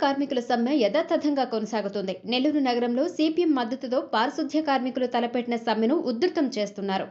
కార్మికుల సమ్మె యథాతథంగా కొనసాగుతుంది. నెల్లూరు నగరంలో సిపిఎం మద్దతుతో పారిశుధ్య కార్మికులు తలపెట్టిన సమ్మెను ఉధృతం చేస్తున్నారు.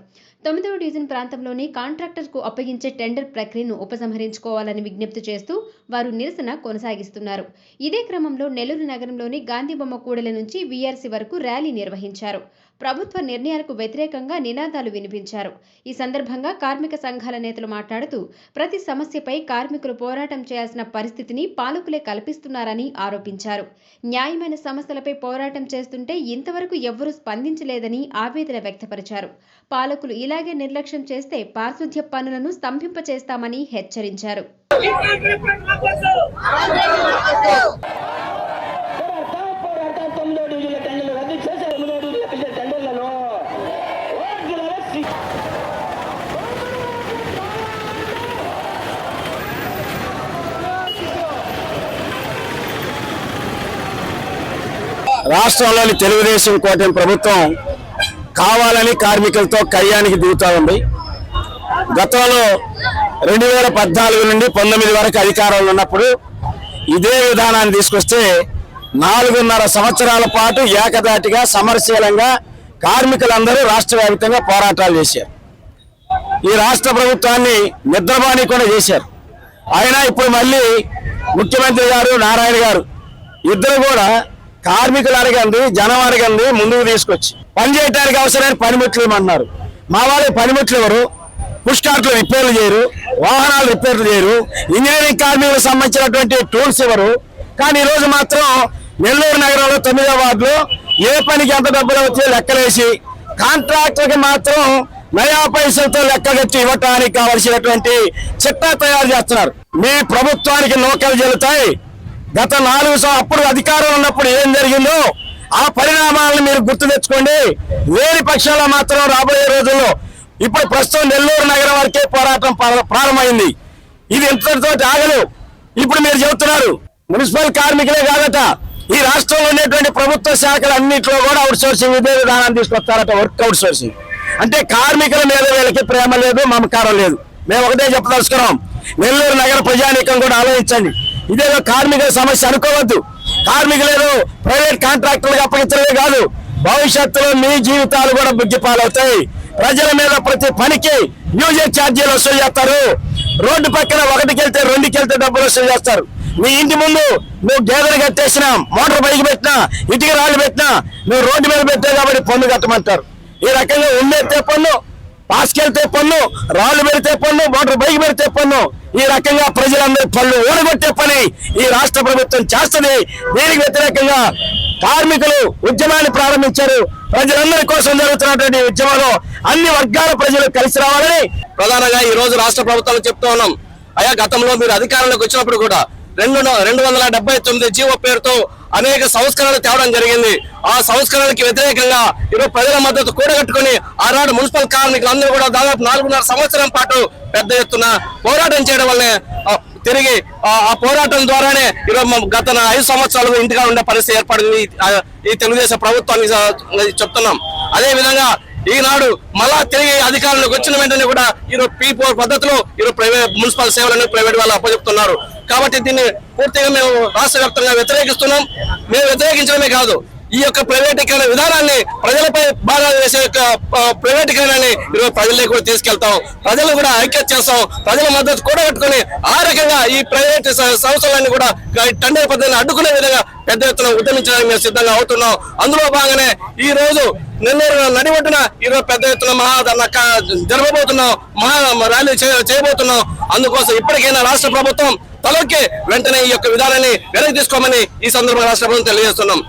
9వ డివిజన్ ప్రాంతంలోని కాంట్రాక్టర్కు అప్పగించే టెండర్ ప్రక్రియను ఉపసంహరించుకోవాలని విజ్ఞప్తి చేస్తూ వారు నిరసన కొనసాగిస్తున్నారు. ఇదే క్రమంలో నెల్లూరు నగరంలోని గాంధీబొమ్మ కూడలి నుంచి వీఆర్సీ వరకు ర్యాలీ నిర్వహించారు. ప్రభుత్వ నిర్ణయాలకు వ్యతిరేకంగా నినాదాలు వినిపించారు. ఈ సందర్భంగా కార్మిక సంఘాల నేతలు మాట్లాడుతూ ప్రతి సమస్యపై కార్మికులు పోరాటం చేయాల్సిన పరిస్థితిని పాలకులే కల్పిస్తున్నారని ఆరోపించారు. న్యాయమైన సమస్యలపై పోరాటం చేస్తుంటే ఇంతవరకు ఎవ్వరూ స్పందించలేదని ఆవేదన వ్యక్తపరిచారు. పాలకులు ఇలాగే నిర్లక్ష్యం చేస్తే పారిశుధ్య పనులను స్తంభింపచేస్తామని హెచ్చరించారు. రాష్ట్రంలోని తెలుగుదేశం కూటమి ప్రభుత్వం కావాలని కార్మికులతో కయ్యానికి దిగుతూ ఉంది. గతంలో 2014 నుండి 19 వరకు అధికారంలో ఉన్నప్పుడు ఇదే విధానాన్ని తీసుకొస్తే 4.5 సంవత్సరాల పాటు ఏకదాటిగా సమరశీలంగా కార్మికులందరూ రాష్ట్ర వ్యాప్తంగా పోరాటాలు చేశారు. ఈ రాష్ట్ర ప్రభుత్వాన్ని నిద్రబాని కూడా చేశారు. అయినా ఇప్పుడు మళ్ళీ ముఖ్యమంత్రి గారు నారాయణ గారు ఇద్దరు కూడా కార్మికులు అడగండి, జనం అడగండి ముందుకు తీసుకొచ్చి పనిచేయడానికి అవసరమైన పనిముట్లు ఇవ్వమన్నారు. మా వాళ్ళు పనిముట్లు ఎవరు, పుష్కార్ట్లు రిపేర్లు చేయరు, వాహనాలు రిపేర్లు చేయరు, ఇంజనీరింగ్ కార్మికులకు సంబంధించినటువంటి టూల్స్ ఇవ్వరు. కానీ ఈరోజు మాత్రం నెల్లూరు నగరంలో 9వ వార్డులో ఏ పనికి ఎంత డబ్బులు వచ్చి లెక్కలేసి కాంట్రాక్టర్కి మాత్రం నయా పైసలతో లెక్కగట్టి ఇవ్వటానికి కావలసినటువంటి చిట్టా తయారు చేస్తున్నారు. మీ ప్రభుత్వానికి నూకలు చెల్లుతాయి. గత 4 అప్పుడు అధికారంలో ఉన్నప్పుడు ఏం జరిగిందో ఆ పరిణామాలను మీరు గుర్తు తెచ్చుకోండి. వేరే పక్షాల్లో మాత్రం రాబోయే రోజుల్లో ఇప్పుడు ప్రస్తుతం నెల్లూరు నగరం వరకే పోరాటం ప్రారంభమైంది. ఇది ఇంతటితో ఆగలు. ఇప్పుడు మీరు చెబుతున్నారు మున్సిపల్ కార్మికులే కాదట, ఈ రాష్ట్రంలో ఉన్నటువంటి ప్రభుత్వ శాఖలు అన్నింటిలో కూడా అవుట్ సోర్సింగ్ ఇదే విధానాన్ని తీసుకొస్తారట. వర్క్ అవుట్ సోర్సింగ్ అంటే కార్మికుల మీద వీళ్ళకి ప్రేమ లేదు, మమకారం లేదు. మేము ఒకటే చెప్పదలుచుకున్నాం, నెల్లూరు నగర ప్రజానీకం కూడా ఆలోచించండి. ఇదేదో కార్మికుల సమస్య అనుకోవద్దు. కార్మికులేదో ప్రైవేట్ కాంట్రాక్టర్లకు అప్పగించడమే కాదు, భవిష్యత్తులో మీ జీవితాలు కూడా బుగ్గిపాలవుతాయి. ప్రజల మీద ప్రతి పనికి యూజర్ ఛార్జీలు వసూలు చేస్తారు. రోడ్డు పక్కన 1కి వెళ్తే 2కి వెళ్తే డబ్బులు వసూలు చేస్తారు. మీ ఇంటి ముందు నువ్వు గేదెలు కట్టేసినా, మోటార్ బైక్ పెట్టినా, ఇటుక రాళ్ళు పెట్టినా నువ్వు రోడ్డు మీద పెట్టావు కాబట్టి పన్ను కట్టమంటారు. ఈ రకంగా ఉండేస్తే పన్ను, పాసుకెళ్తే పన్ను, రాళ్ళు పెడితే పన్ను, మోటార్ బైక్ పెడితే పన్ను. ఈ రకంగా ప్రజలందరూ పళ్ళు ఓడగొట్టే పని ఈ రాష్ట్ర ప్రభుత్వం చేస్తుంది. దీనికి వ్యతిరేకంగా కార్మికులు ఉద్యమాన్ని ప్రారంభించారు. ప్రజలందరి కోసం జరుగుతున్నటువంటి ఉద్యమంలో అన్ని వర్గాల ప్రజలు కలిసి రావాలని ప్రధానంగా ఈ రోజు రాష్ట్ర ప్రభుత్వాలు చెప్తూ ఉన్నాం. అయా గతంలో మీరు అధికారంలోకి వచ్చినప్పుడు కూడా 279 జీవో పేరుతో అనేక సంస్కరణలు తేవడం జరిగింది. ఆ సంస్కరణలకి వ్యతిరేకంగా ఈరోజు ప్రజల మద్దతు కూడగట్టుకుని ఆనాడు మున్సిపల్ కార్మికులందరూ కూడా దాదాపు 4.5 సంవత్సరం పాటు పెద్ద ఎత్తున పోరాటం చేయడం వల్లనే తిరిగి ఆ పోరాటం ద్వారానే ఈరోజు గత 5 సంవత్సరాలు ఇంటిగా ఉండే పరిస్థితి ఏర్పడింది ఈ తెలుగుదేశం ప్రభుత్వానికి చెప్తున్నాం. అదే విధంగా ఈనాడు మళ్ళా తిరిగి అధికారంలోకి వచ్చిన వెంటనే కూడా ఈరోజు P4 పద్ధతిలో ఈరోజు ప్రైవేట్ మున్సిపల్ సేవలను ప్రైవేట్ వాళ్ళు అప్పచెప్తున్నారు. కాబట్టి దీన్ని పూర్తిగా మేము రాష్ట్ర వ్యాప్తంగా వ్యతిరేకిస్తున్నాం. మేము వ్యతిరేకించడమే కాదు, ఈ యొక్క ప్రైవేటీకరణ విధానాన్ని ప్రజలపై బాగా వేసే యొక్క ప్రైవేటీకరణని ఈరోజు ప్రజల్లోకి కూడా తీసుకెళ్తాం. ప్రజలు కూడా ఐక్యత చేస్తాం. ప్రజల మద్దతు కూడగట్టుకుని ఆ రకంగా ఈ ప్రైవేట్ సంస్థలన్నీ కూడా టెండర్ పద్ధతిని అడ్డుకునే విధంగా పెద్ద ఎత్తున ఉద్యమించడానికి మేము సిద్ధంగా అవుతున్నాం. అందులో భాగంగానే ఈ రోజు నెల్లూరు నడిబొడ్డున ఈరోజు పెద్ద ఎత్తున మహాధర్నా జరగబోతున్నాం, ర్యాలీ చేయబోతున్నాం. అందుకోసం ఇప్పటికైనా రాష్ట్ర ప్రభుత్వం తలొక్కి వెంటనే ఈ యొక్క విధానాన్ని వెనక్కి తీసుకోమని ఈ సందర్భంగా రాష్ట్ర ప్రభుత్వం తెలియజేస్తున్నాం.